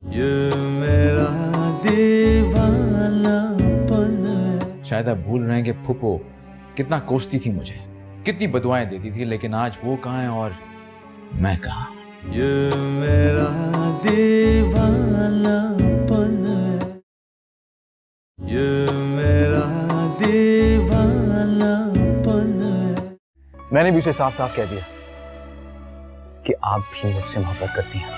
ये मेरा दीवानापन है। शायद आप भूल रहे हैं कि फूफो कितना कोसती थी मुझे, कितनी बदुआएं देती थी, लेकिन आज वो कहाँ है और मैं कहाँ। ये मेरा दीवानापन है। ये मेरा दीवानापन है। मैंने भी उसे साफ साफ कह दिया कि आप भी मुझसे मोहब्बत करती हैं।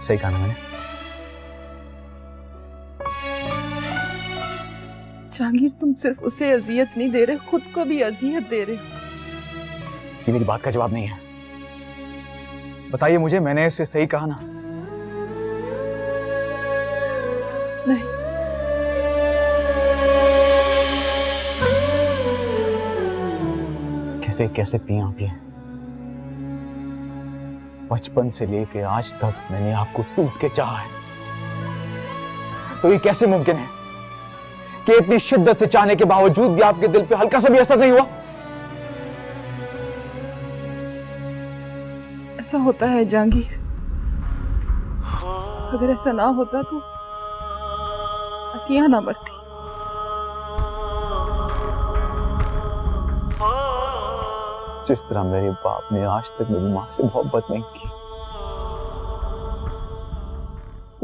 सही कहा ना मैंने? जहांगीर, तुम सिर्फ उसे अजियत नहीं दे रहे, खुद को भी अजियत दे रहे हो। ये मेरी बात का जवाब नहीं है। बताइए मुझे, मैंने इसे सही कहा ना? नहीं, कैसे कह सकती हैं आप ये? बचपन से लेके आज तक मैंने आपको टूट के चाहा है, तो ये कैसे मुमकिन है कि इतनी शिद्दत से चाहने के बावजूद भी आपके दिल पे हल्का सा भी असर नहीं हुआ? ऐसा होता है जहांगीर। अगर ऐसा ना होता तो अतिया ना मरती। जिस तरह मेरे बाप ने आज तक मेरी मां से मोहब्बत नहीं की,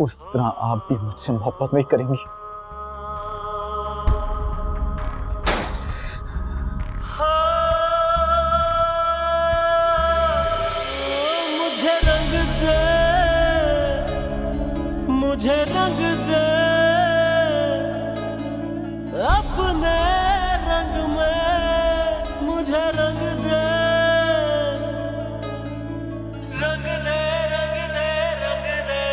उस तरह आप भी मुझसे मोहब्बत नहीं करेंगी। मुझे रंग दे, मुझे रंग दे अपने रंग में, मुझे रंग दे, रंग दे, रंग दे, रंग दे।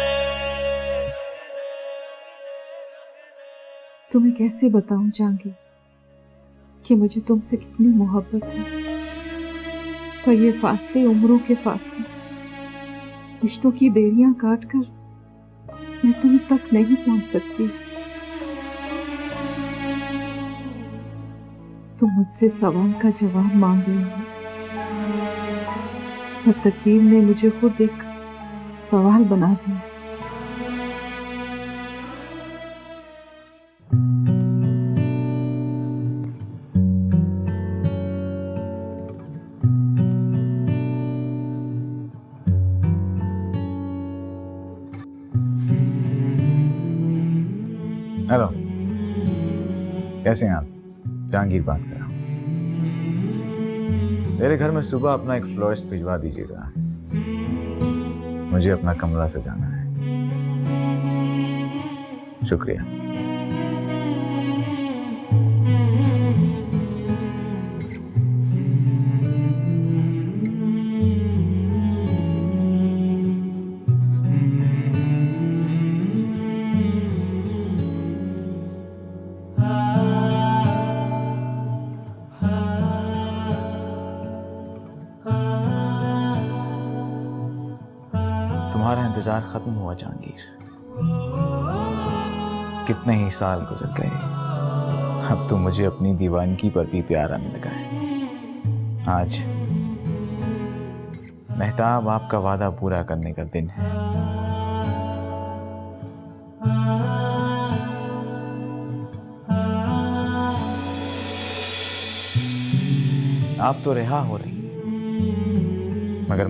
तुम्हें कैसे बताऊं जहांगीर कि मुझे तुमसे कितनी मोहब्बत है, पर ये फासले, उम्रों के फासले, रिश्तों की बेड़ियां काट कर मैं तुम तक नहीं पहुंच सकती। तुम मुझसे सवाल का जवाब मांग रही हो, पर तकदीर ने मुझे खुद एक सवाल बना दिया। हेलो, कैसे हैं आप? जहांगीर बात कर रहा हूँ। मेरे घर में सुबह अपना एक फ्लोरिस्ट भिजवा दीजिएगा, मुझे अपना कमरा सजाना है। शुक्रिया। तुम्हारा इंतजार खत्म हुआ जहांगीर। कितने ही साल गुजर गए, अब तो मुझे अपनी दीवानगी पर भी प्यार आने लगा है। आज मेहताब आपका वादा पूरा करने का दिन है। आप तो रिहा हो रही, मगर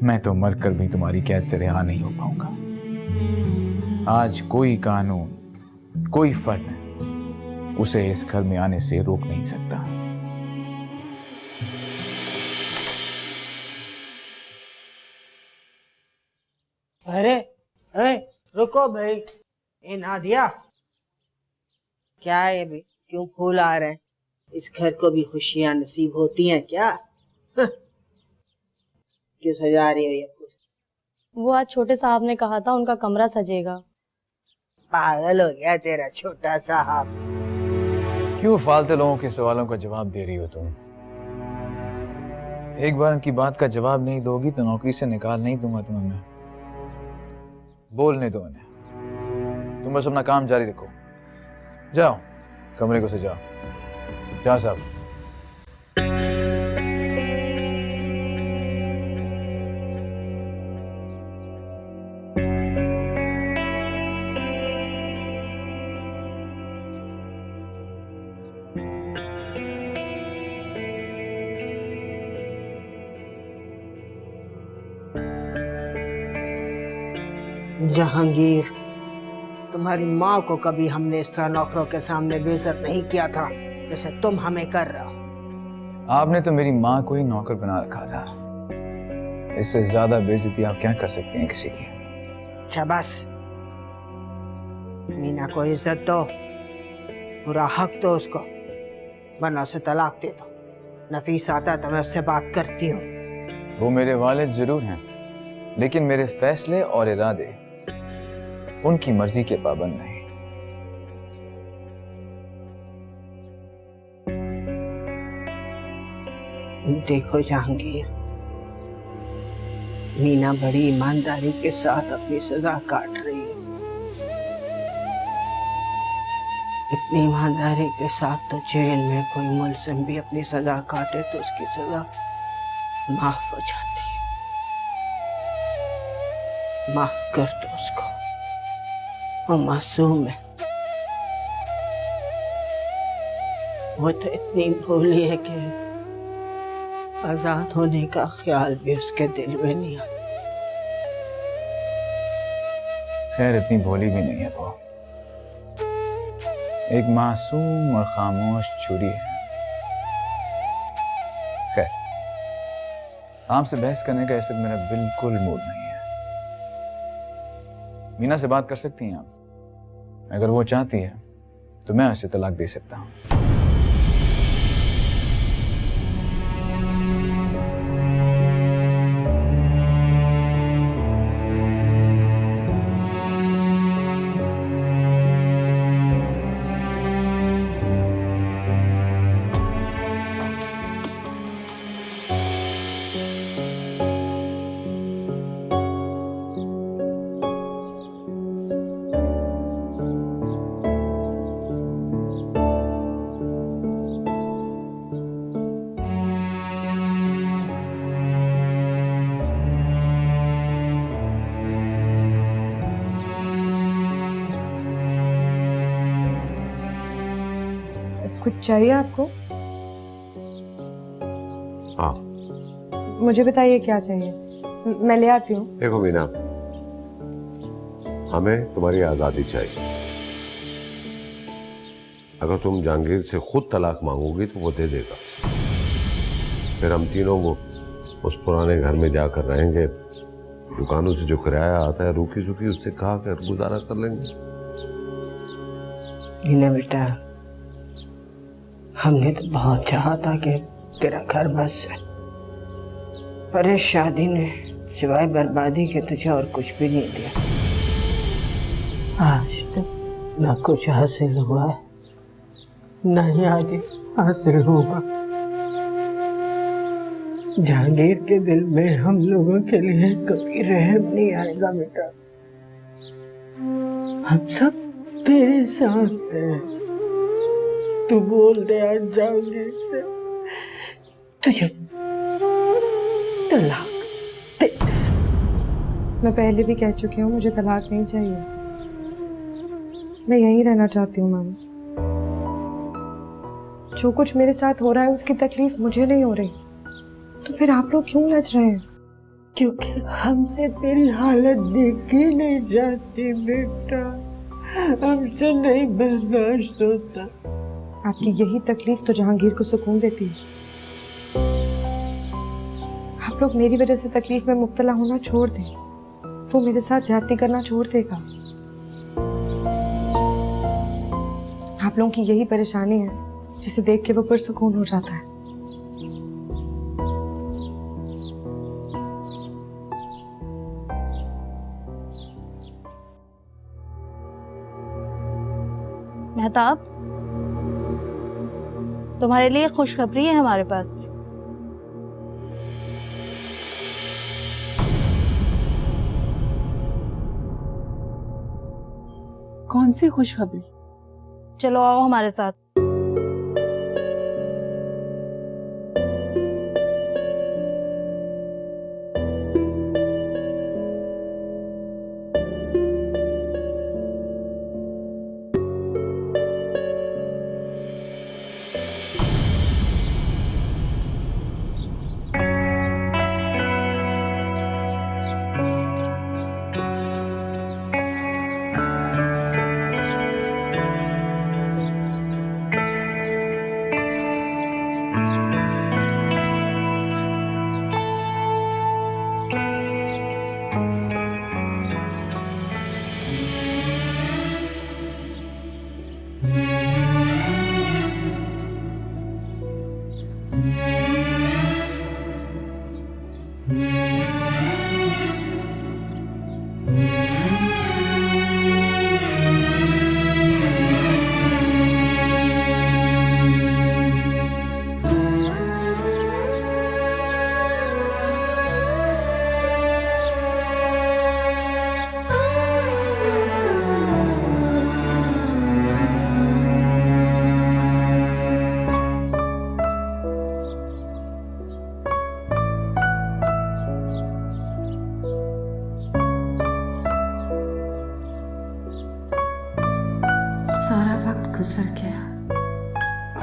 मैं तो मरकर भी तुम्हारी कैद से रिहा नहीं हो पाऊंगा। आज कोई कानून, कोई फर्द उसे इस घर में आने से रोक नहीं सकता। अरे अरे रुको भाई, ए नादिया, क्या है भाई? क्यों फूल आ रहे हैं? इस घर को भी खुशियां नसीब होती हैं क्या? क्यों सजा रही हो ये फूल? वो आज छोटे साहब ने कहा था उनका कमरा सजेगा। पागल हो गया तेरा छोटा साहब। क्यों फालतू लोगों के सवालों का जवाब दे रही हो तुम? एक बार उनकी बात का जवाब नहीं दोगी तो नौकरी से निकाल नहीं दूंगा तुम्हें मैं। बोलने दो उन्हें, तुम बस अपना काम जारी रखो। जाओ कमरे को सजाओ। जाओ साहब। जहांगीर, तुम्हारी माँ को कभी हमने इस तरह नौकरों के सामने बेइज्जत नहीं किया था जैसे तुम हमें कर रहे हो। आपने तो मेरी माँ को ही नौकर बना रखा था। इससे ज्यादा बेइज्जती आप क्या कर सकती हैं किसी की? अच्छा बस, मीना को इज्जत दो, पूरा हक दो उसको, वरना उसे तलाक दे दो। नफीस आता तो मैं उससे बात करती हूँ। वो मेरे वालिद जरूर हैं, लेकिन मेरे फैसले और इरादे उनकी मर्जी के पाबंद नहीं। देखो जहांगीर, मीना बड़ी ईमानदारी के साथ अपनी सजा काट रही है। इतनी ईमानदारी के साथ तो जेल में कोई मुलजिम भी अपनी सजा काटे तो उसकी सजा माफ हो जाती है। माफ कर दो उसको, वो मासूम है। वो तो इतनी भोली है कि आजाद होने का ख्याल भी उसके दिल में नहीं आता। खैर इतनी भोली भी नहीं है वो, एक मासूम और खामोश छुरी है। खैर, आपसे बहस करने का इस वक्त मेरा बिल्कुल मूड नहीं है। मीना से बात कर सकती हैं आप। अगर वो चाहती है तो मैं उसे तलाक दे सकता हूँ। कुछ चाहिए आपको? हाँ, मुझे बताइए क्या चाहिए, मैं ले आती हूँ। देखो मीना, हमें तुम्हारी आजादी चाहिए। अगर तुम जहांगीर से खुद तलाक मांगोगी तो वो दे देगा। फिर हम तीनों वो उस पुराने घर में जाकर रहेंगे। दुकानों से जो किराया आता है रूखी सूखी उससे खा कर गुजारा कर लेंगे। बेटा, हमने तो बहुत चाहा था कि तेरा घर बस जाए, पर इस शादी ने सिवाय बर्बादी के तुझे और कुछ भी नहीं दिया। आज तक ना कुछ हासिल हुआ है, ना ही आगे हासिल होगा। जहांगीर के दिल में हम लोगों के लिए कभी रहम नहीं आएगा बेटा। हम सब तेरे साथ हैं। तू बोल दे आज जहांगीर से तुझे तलाक दे दे। मैं पहले भी कह चुकी हूँ मुझे तलाक नहीं चाहिए। मैं यहीं रहना चाहती हूँ मामी। जो कुछ मेरे साथ हो रहा है उसकी तकलीफ मुझे नहीं हो रही, तो फिर आप लोग क्यों लड़ रहे हैं? क्योंकि हमसे तेरी हालत देखी नहीं जाती बेटा, हमसे नहीं बर्दाश्त होता। आपकी यही तकलीफ तो जहांगीर को सुकून देती है। आप लोग मेरी वजह से तकलीफ में मुब्तला होना छोड़ दें, वो मेरे साथ ज्यादती करना छोड़ देगा। आप लोगों की यही परेशानी है जिसे देख के वो पुरसुकून हो जाता है। मेहताब, तुम्हारे लिए खुशखबरी है हमारे पास। कौन सी खुशखबरी? चलो आओ हमारे साथ। गुजर गया,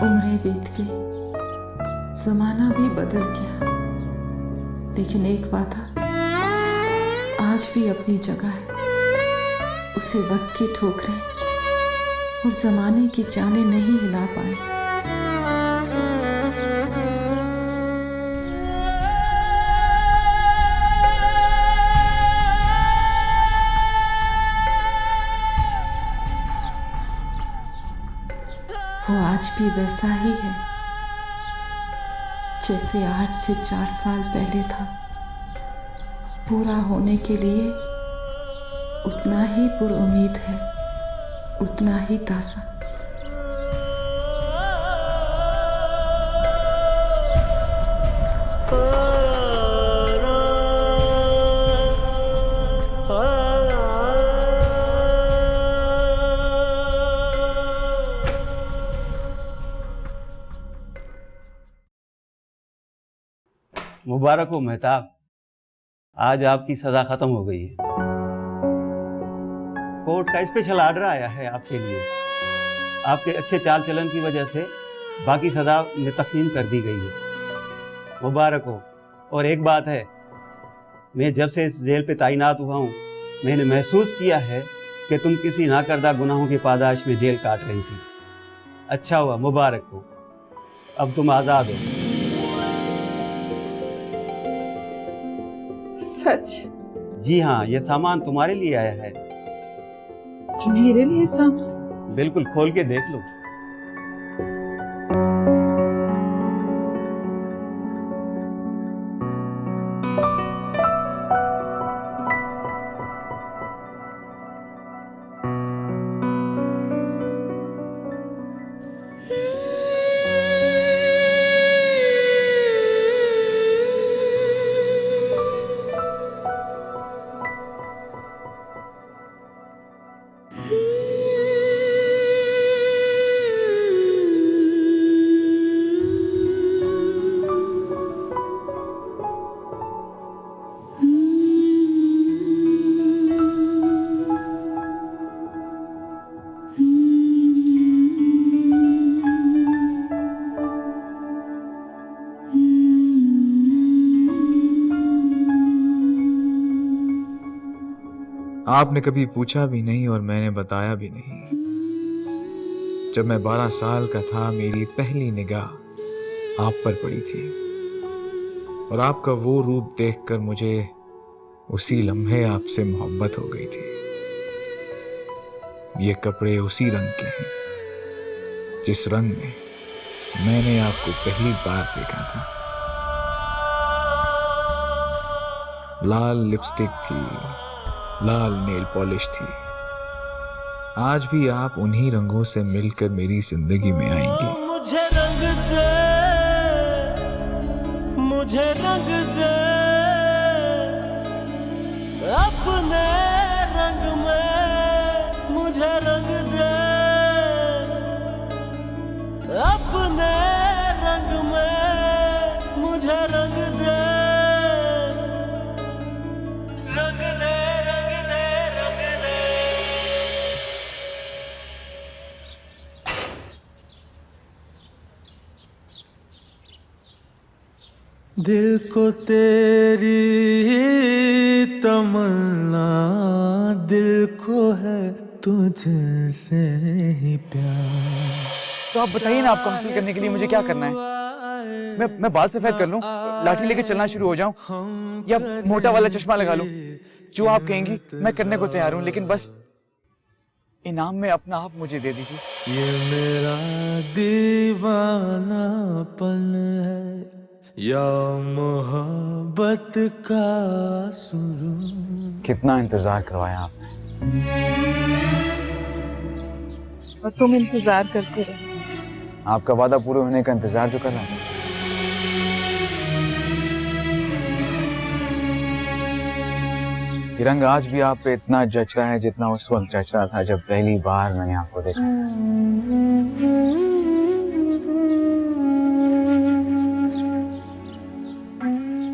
उम्रें बीत गई, जमाना भी बदल गया, लेकिन एक वादा आज भी अपनी जगह है। उसे वक्त की ठोकरें और जमाने की चालें नहीं हिला पाए। वो आज भी वैसा ही है जैसे आज से 4 साल पहले था। पूरा होने के लिए उतना ही पुरुमीद है, उतना ही ताज़ा। मुबारक हो मेहताब, आज आपकी सजा खत्म हो गई है। कोर्ट का स्पेशल ऑर्डर आया है आपके लिए। आपके अच्छे चाल चलन की वजह से बाकी सजा तकसीम कर दी गई है। मुबारक हो। और एक बात है, मैं जब से इस जेल पे तैनात हुआ हूँ, मैंने महसूस किया है कि तुम किसी नाकर्दा गुनाहों की पादाश में जेल काट रही थी। अच्छा हुआ, मुबारक हो, अब तुम आज़ाद हो। सच? जी हाँ, ये सामान तुम्हारे लिए आया है। मेरे लिए सामान? बिल्कुल, खोल के देख लो। आपने कभी पूछा भी नहीं और मैंने बताया भी नहीं। जब मैं 12 साल का था, मेरी पहली निगाह आप पर पड़ी थी और आपका वो रूप देखकर मुझे उसी लम्हे आपसे मोहब्बत हो गई थी। ये कपड़े उसी रंग के हैं जिस रंग में मैंने आपको पहली बार देखा था। लाल लिपस्टिक थी, लाल नेल पॉलिश थी। आज भी आप उन्हीं रंगों से मिलकर मेरी जिंदगी में आएंगे। मुझे रंग दे, मुझे रंग दे, अपने रंग में मुझे रंग दे, अपने रंग में मुझे रंग दे, रंग दे, रंग दे, रंग दे। दिल को तेरी तमन्ना, दिल को है तुझसे ही प्यार। तो आप बताइए ना, आपको हासिल करने के लिए मुझे क्या करना है? मैं बाल सफेद कर लूं, लाठी लेके चलना शुरू हो जाऊं, या मोटा वाला चश्मा लगा लूं? जो आप कहेंगी मैं करने को तैयार हूं, लेकिन बस इनाम में अपना आप मुझे दे दीजिए। ये मेरा दीवानापन है या मोहब्बत का सुरूर। कितना इंतजार करवाया आपने, और तुम इंतजार करते रहे। आपका वादा पूरे होने का इंतजार जो कर रहा था। ये रंग आज भी आप पे इतना जच रहा है जितना उस वक्त जच रहा था जब पहली बार मैंने आपको देखा।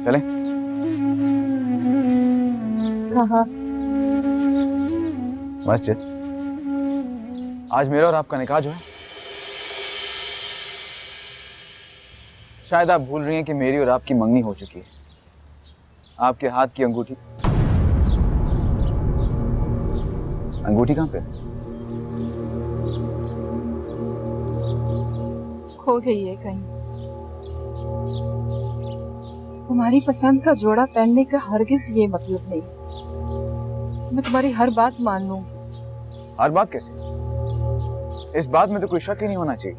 चले? कहाँ? मस्जिद। आज मेरा और आपका निकाह जो है शायद आप भूल रही हैं कि मेरी और आपकी मंगनी हो चुकी है। आपके हाथ की अंगूठी, अंगूठी कहाँ पे? खो गई है कहीं। तुम्हारी पसंद का जोड़ा पहनने का हरगिज ये मतलब नहीं कि मैं तुम्हारी हर बात मान लूंगी। हर बात कैसे? इस बात में तो कोई शक ही नहीं होना चाहिए।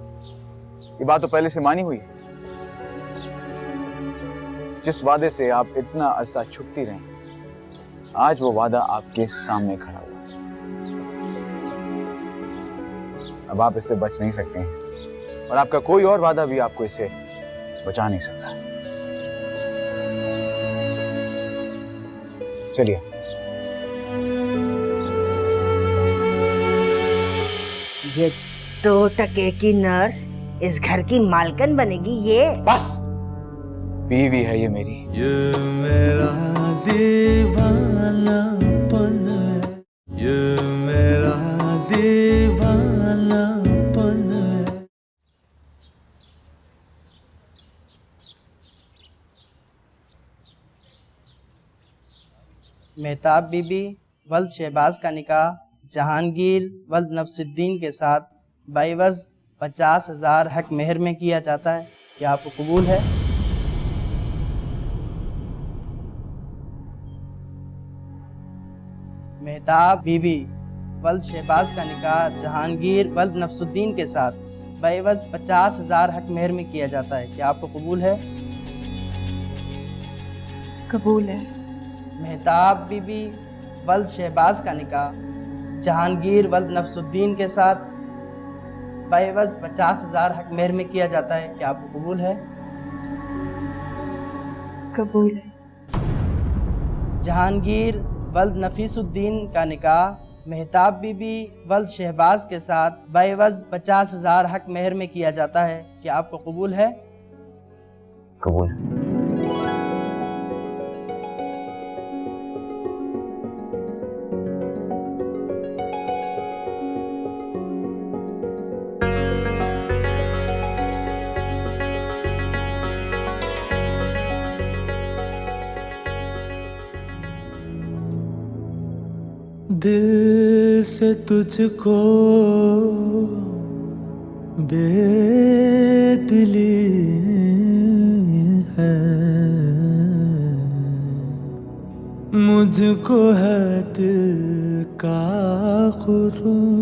ये बात तो पहले से मानी हुई है। जिस वादे से आप इतना अरसा छुपती रहीं, आज वो वादा आपके सामने खड़ा हुआ। अब आप इससे बच नहीं सकते हैं और आपका कोई और वादा भी आपको इससे बचा नहीं सकता। चलिए। ये 2 टके की नर्स इस घर की मालकिन बनेगी। ये बस, बीवी है ये मेरी। ये मेरा दीवानापन है, ये मेरा दीवानापन है। मेहताब बीबी वल्द शहबाज का निकाह जहांगीर वल्द नफसुद्दीन के साथ बाइवज़ 50,000 हक मेहर में किया जाता है। क्या आपको कबूल है? मेहताब बीबी वल्द शहबाज का निकाह जहांगीर वल्द नफसुद्दीन के साथ बाइवज़ 50,000 हक मेहर में किया जाता है। क्या आपको कबूल है? कबूल है। मेहताब बीबी वल्द शहबाज का निकाह जहांगीर वल्द नफसुद्दीन के साथ बाइवज़ 50,000 हक मेहर में किया जाता है। क्या आपको कबूल है? कबूल है। जहांगीर वल्द नफीसुद्दीन का निकाह मेहताब बीबी वल्द शहबाज के साथ बाइवज़ 50,000 हक मेहर में किया जाता है। क्या आपको कबूल है? कबूल। दिल से तुझको बेदिली है, मुझको है दिल का खुरूम।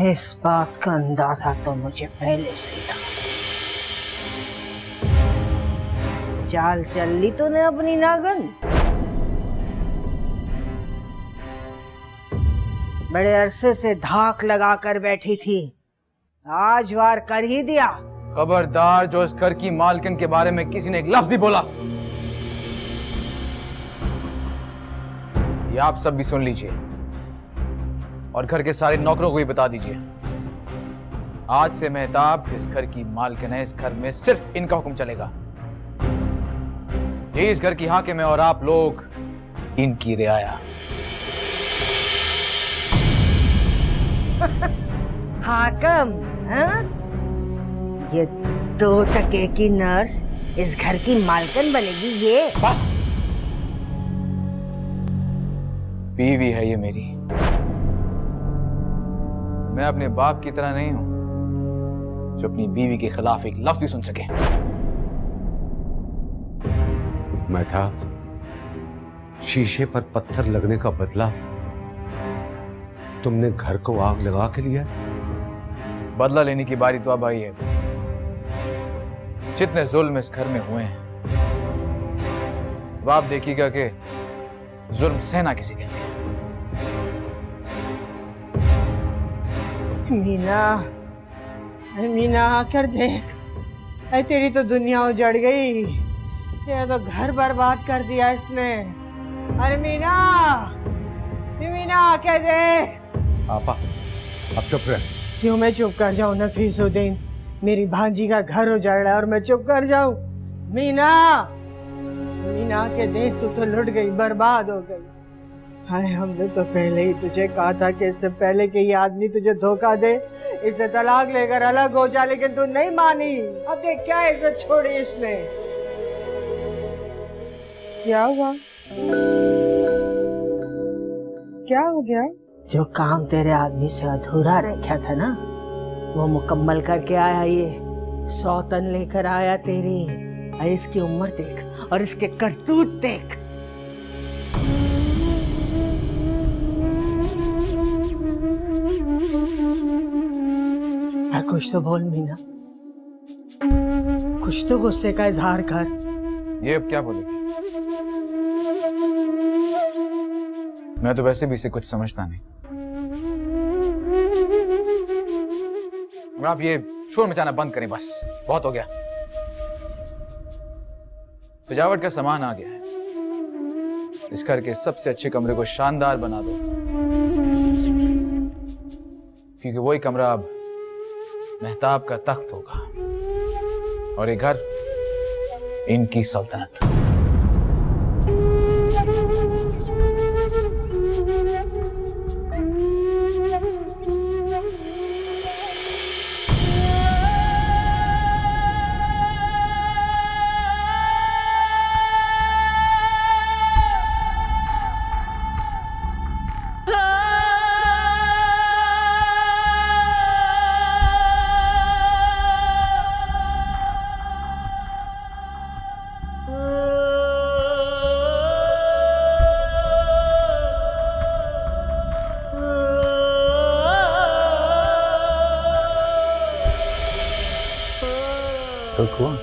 इस बात का अंदाजा तो मुझे पहले से ही था। चाल चल ली तूने अपनी नागन। बड़े अरसे से धाक लगा कर बैठी थी, आज वार कर ही दिया। खबरदार, जो इस घर की मालकिन के बारे में किसी ने एक लफ्ज भी बोला, ये आप सब भी सुन लीजिए और घर के सारे नौकरों को भी बता दीजिए। आज से मेहताब इस घर की मालकिन है। इस घर में सिर्फ इनका हुक्म चलेगा। ये इस घर की हाकिम है और आप लोग इनकी रियाया। हाकिम? हाँ? ये 2 टके की नर्स इस घर की मालकिन बनेगी। ये बस, बीवी है ये मेरी। मैं अपने बाप की तरह नहीं हूं जो अपनी बीवी के खिलाफ एक लफ्ज भी सुन सके। मेहताब, शीशे पर पत्थर लगने का बदला तुमने घर को आग लगा के लिया। बदला लेने की बारी तो अब आई है। जितने जुल्म इस घर में हुए हैं, अब आप देखिएगा कि जुल्म सहना किसे कहते हैं। मीना, अरे मीना आकर देख, अरे तेरी तो दुनिया उजड़ गई, ये तो घर बर्बाद कर दिया इसने। अरे मीना, मीना आकर देख। आपा अब चुप रहे। क्यों मैं चुप कर जाऊं नफीसुद्दीन? मेरी भांजी का घर उजड़ रहा है और मैं चुप कर जाऊं? मीना, मीना के देख, तू तो लुट गई, बर्बाद हो गई। हाय, हमने तो पहले ही तुझे कहा था कि इससे पहले कि ये आदमी तुझे धोखा दे, इससे तलाक लेकर अलग हो जा, लेकिन तू नहीं मानी। अब देख क्या इसे छोड़ी इसने। क्या हुआ? क्या हो गया? जो काम तेरे आदमी से अधूरा रखा था ना, वो मुकम्मल करके आया। ये 100 टन लेकर आया तेरी। अरे इसकी उम्र देख और इसके करतूत देख। कुछ तो बोल मीना, कुछ तो गुस्से का इजहार कर। ये अब क्या बोलेगी? मैं तो वैसे भी इसे कुछ समझता नहीं। आप ये शोर मचाना बंद करें, बस बहुत हो गया। सजावट का सामान आ गया है, इस घर के सबसे अच्छे कमरे को शानदार बना दो, क्योंकि वही कमरा अब मेहताब का तख्त होगा और ये घर इनकी सल्तनत। हुआ?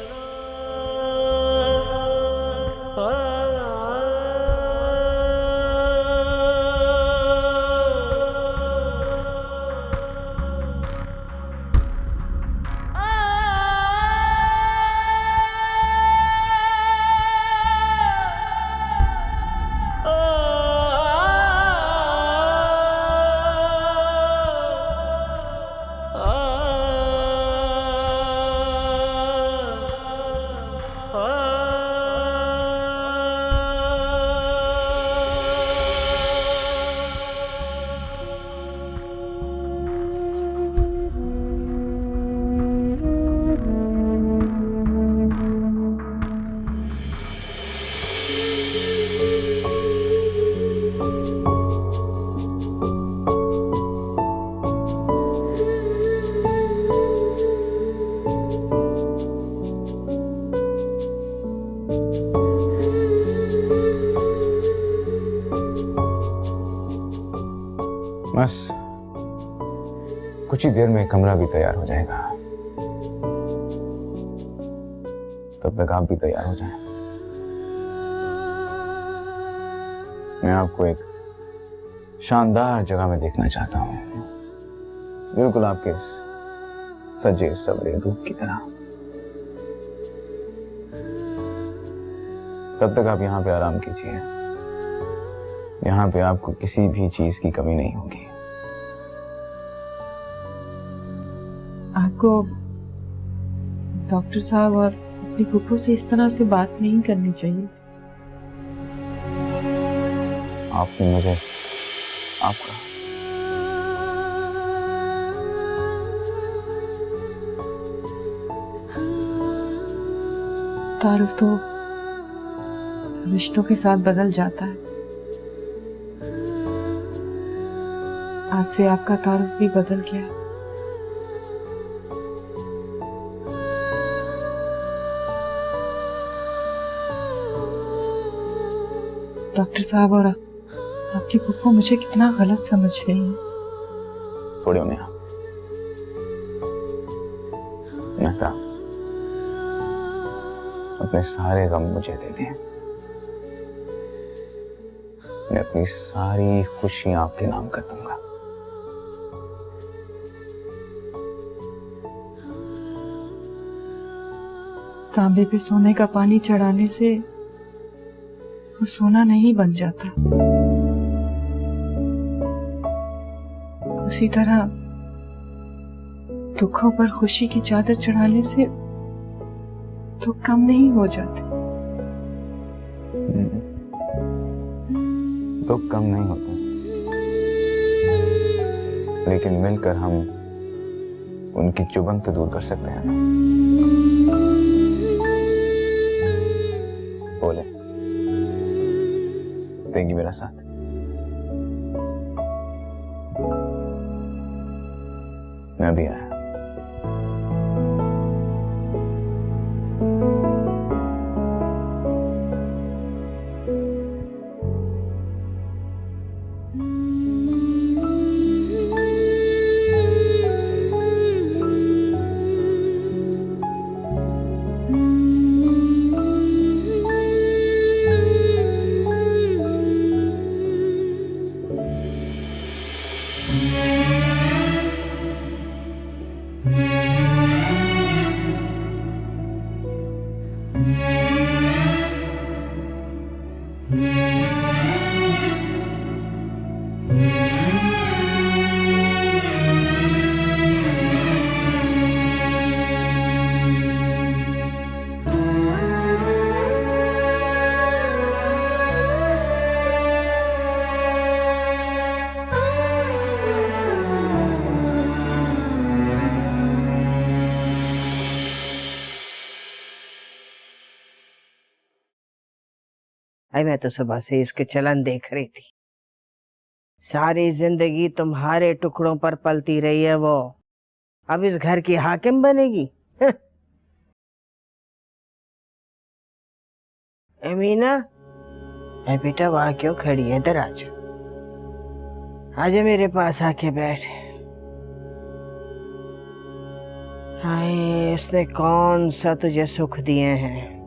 बस कुछ ही देर में कमरा भी तैयार हो जाएगा, तब तक आप भी तैयार हो जाएं। मैं आपको एक शानदार जगह में देखना चाहता हूं, बिल्कुल आपके सजे सवरे रूप की तरह। तब तक आप यहां पे आराम कीजिए, यहां पे आपको किसी भी चीज की कमी नहीं होगी। आपको डॉक्टर साहब और अपनी फूफो से इस तरह से बात नहीं करनी चाहिए। आपने मुझे आपका तारुफ तो रिश्तों के साथ बदल जाता है। आज से आपका तारुफ भी बदल गया है। डॉक्टर साहब और आपकी फूफो मुझे कितना गलत समझ रही हैं। थोड़ी उन्हें मेहता अपने सारे गम मुझे दे दें, मैं अपनी सारी खुशियां आपके नाम कर दूंगा। तांबे पे सोने का पानी चढ़ाने से वो सोना नहीं बन जाता। उसी तरह दुखों पर खुशी की चादर चढ़ाने से दुख कम नहीं हो जाते। दुख कम नहीं होता, लेकिन मिलकर हम उनकी चुभन तो दूर कर सकते हैं ना। बोले, देंगी मेरा साथ? मैं भी आया। अरे मैं तो सुबह से इसके चलन देख रही थी। सारी जिंदगी तुम्हारे टुकड़ों पर पलती रही है वो, अब इस घर की हाकिम बनेगी। अमीना, ए बेटा वहां क्यों खड़ी है? इधर आजा, आजा मेरे पास आके बैठ। हाय, उसने कौन सा तुझे सुख दिए हैं?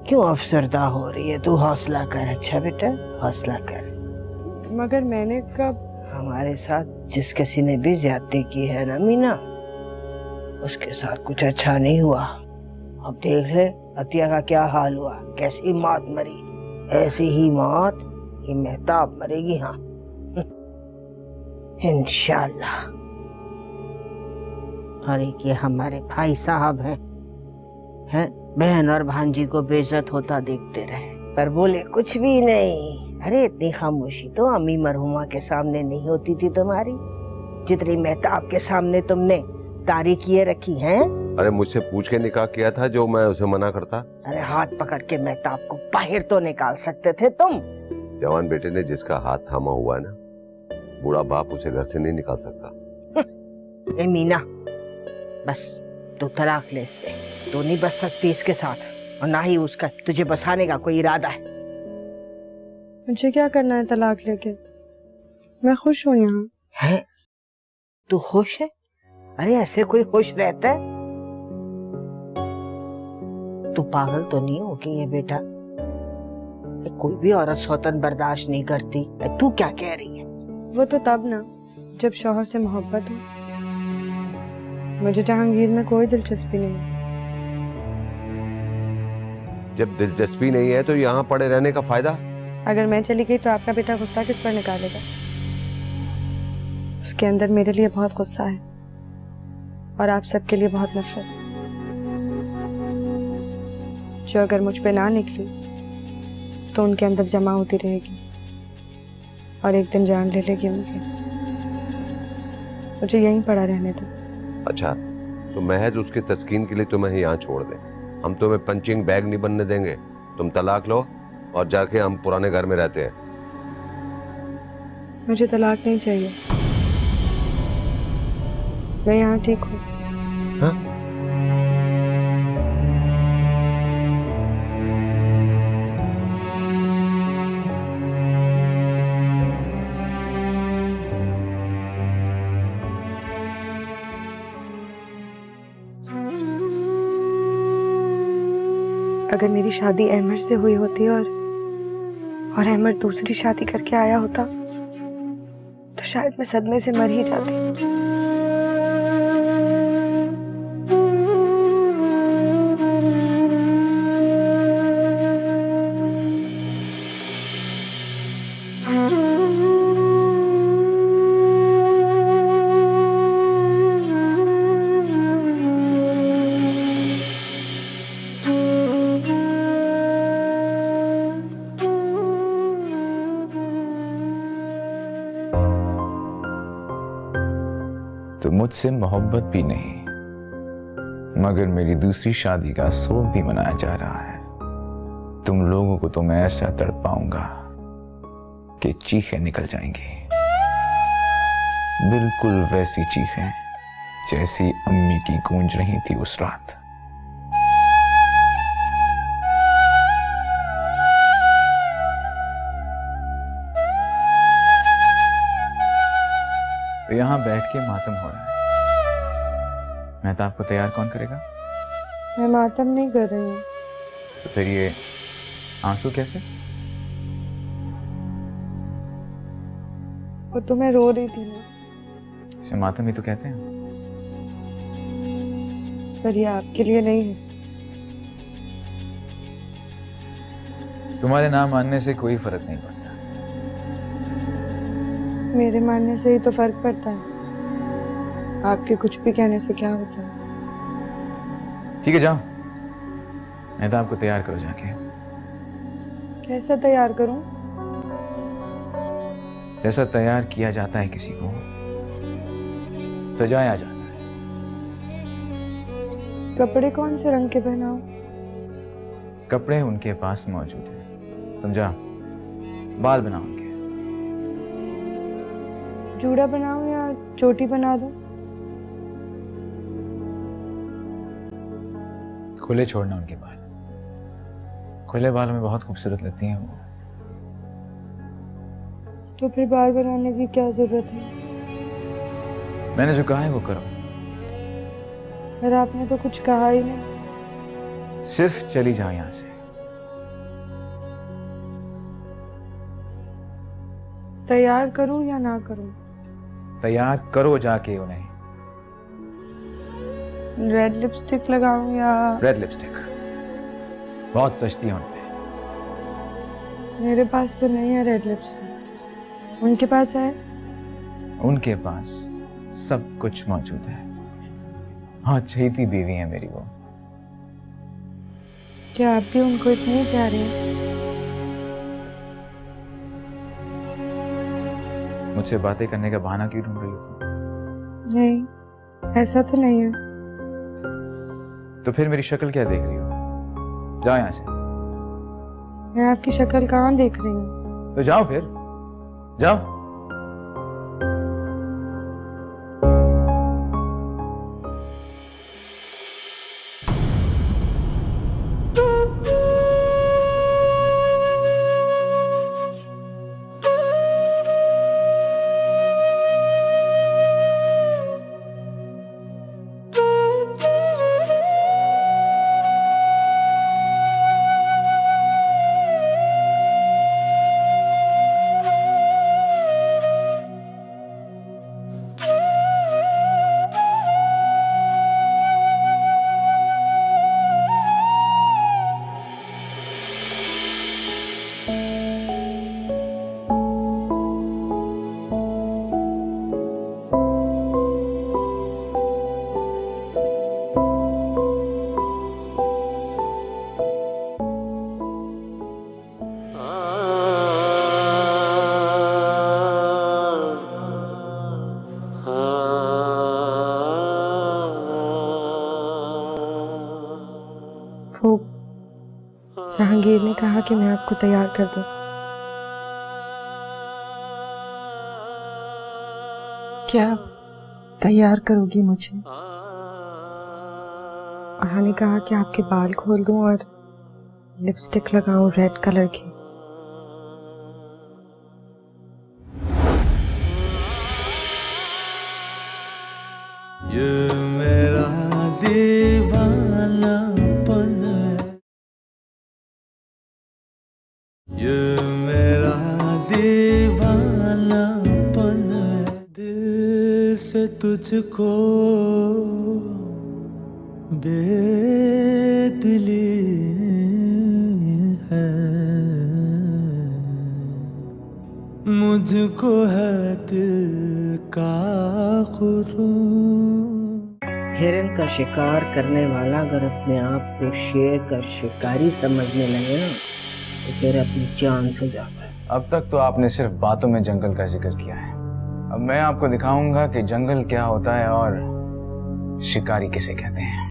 क्यों अफसरदा हो रही है? तू हौसला कर। अच्छा बेटा, हौसला कर। मगर मैंने कब? हमारे साथ जिस किसी ने भी ज्यादती की है ना मीना, उसके साथ कुछ अच्छा नहीं हुआ। अब देख ले अतिया का क्या हाल हुआ, कैसी मौत मरी। ऐसी ही मौत ये मेहताब मरेगी। हाँ इंशाल्लाह। और एक ये हमारे भाई साहब हैं बहन और भांजी को बेइज्जत होता देखते रहे पर बोले कुछ भी नहीं। अरे इतनी खामोशी तो अम्मी मरहुमा के सामने नहीं होती थी तुम्हारी, जितनी मेहताब के सामने तुमने तारीखिए रखी हैं। अरे मुझसे पूछ के निकाह किया था जो मैं उसे मना करता। अरे हाथ पकड़ के मेहताब को बाहर तो निकाल सकते थे तुम। जवान बेटे ने जिसका हाथ थामा हुआ है ना, बूढ़ा बाप उसे घर से नहीं निकाल सकता। ए मीना, बस तू तलाक ले इससे। तू नहीं बच सकती इसके साथ और ना ही उसका तुझे बसाने का कोई इरादा है। मुझे क्या करना है तलाक लेके? मैं खुश हूँ यहाँ। है? तू खुश है? अरे ऐसे कोई खुश रहता है? तू पागल तो नहीं हो कि ये बेटा? कोई भी औरत सौतन बर्दाश्त नहीं करती। तू क्या कह रही है? वो तो तब ना जब शौहर से मोहब्बत हो। मुझे जहांगीर में कोई दिलचस्पी नहीं। जब दिलचस्पी नहीं है तो यहाँ पड़े रहने का फायदा? अगर मैं चली गई तो आपका बेटा गुस्सा किस पर निकालेगा? उसके अंदर मेरे लिए बहुत गुस्सा है और आप सबके लिए बहुत नफरत, जो अगर मुझ पे ना निकली तो उनके अंदर जमा होती रहेगी और एक दिन जान ले लेगी उनकी। मुझे यहीं पड़ा रहने दो। अच्छा, तो महज उसके तस्कीन के लिए तुम्हें यहाँ छोड़ दें? हम तुम्हें पंचिंग बैग नहीं बनने देंगे। तुम तलाक लो और जाके हम पुराने घर में रहते हैं। मुझे तलाक नहीं चाहिए, मैं यहाँ ठीक हूँ। हाँ? अगर मेरी शादी अहमद से हुई होती और अहमद दूसरी शादी करके आया होता तो शायद मैं सदमे से मर ही जाती। मुझसे मोहब्बत भी नहीं, मगर मेरी दूसरी शादी का शोक भी मनाया जा रहा है। तुम लोगों को तो मैं ऐसा तड़पाऊंगा कि चीखें निकल जाएंगी, बिल्कुल वैसी चीखें जैसी अम्मी की गूंज रही थी उस रात। तो यहां बैठ के मातम हो रहा है। मेहताब को तैयार कौन करेगा? मैं मातम नहीं कर रही हूँ। तो फिर ये आंसू कैसे? वो तो मैं रो रही थी ना। इसे मातम ही तो कहते हैं। पर ये आपके लिए नहीं है। तुम्हारे नाम मानने से कोई फर्क नहीं पड़ता। मेरे मानने से ही तो फर्क पड़ता है। आपके कुछ भी कहने से क्या होता है? ठीक है, जाओ मेहताब को तैयार करो जाके। कैसा तैयार करूं? जैसा तैयार किया जाता है किसी को, सजाया जाता है। कपड़े कौन से रंग के पहनाऊं? कपड़े उनके पास मौजूद हैं। तुम जाओ, बाल बनाओ उनके। जूड़ा बनाऊं या चोटी बना दूं? खुले छोड़ना उनके बाल। खुले बालों में बहुत खूबसूरत लगती हैं वो। तो फिर बाल बनाने की क्या जरूरत है? मैंने जो कहा है वो करो। पर आपने तो कुछ कहा ही नहीं। सिर्फ चली जाओ यहां से। तैयार करूं या ना करूं? तैयार करो जाके उन्हें। रेड लिपस्टिक लगाऊं या? रेड लिपस्टिक बहुत सस्ती है उन पे। मेरे पास तो नहीं है रेड लिपस्टिक। उनके पास है? उनके पास सब कुछ मौजूद है। हाँ, चहीती बीवी है मेरी वो। क्या आप भी उनको इतने प्यारे हैं? मुझसे बातें करने का बहाना क्यों ढूंढ रही हो तुम? नहीं, ऐसा तो नहीं है। तो फिर मेरी शक्ल क्या देख रही हो? जाओ यहां से। मैं आपकी शक्ल कहाँ देख रही हूँ? तो जाओ फिर, जाओ। वो जहांगीर ने कहा कि मैं आपको तैयार कर दूं। क्या तैयार करोगी मुझे? और ने कहा कि आपके बाल खोल दूं और लिपस्टिक लगाऊं रेड कलर की। ये मेरा दीवानापन है, ये मेरा दीवानापन है, दिल से तुझको बेदिली है, मुझको है दिल का गुरूर। हिरन का शिकार करने वाला अगर अपने आप को शेर का शिकारी समझने लगे ना तो फिर अपनी जान से जाता है। अब तक तो आपने सिर्फ बातों में जंगल का जिक्र किया है, अब मैं आपको दिखाऊंगा कि जंगल क्या होता है और शिकारी किसे कहते हैं।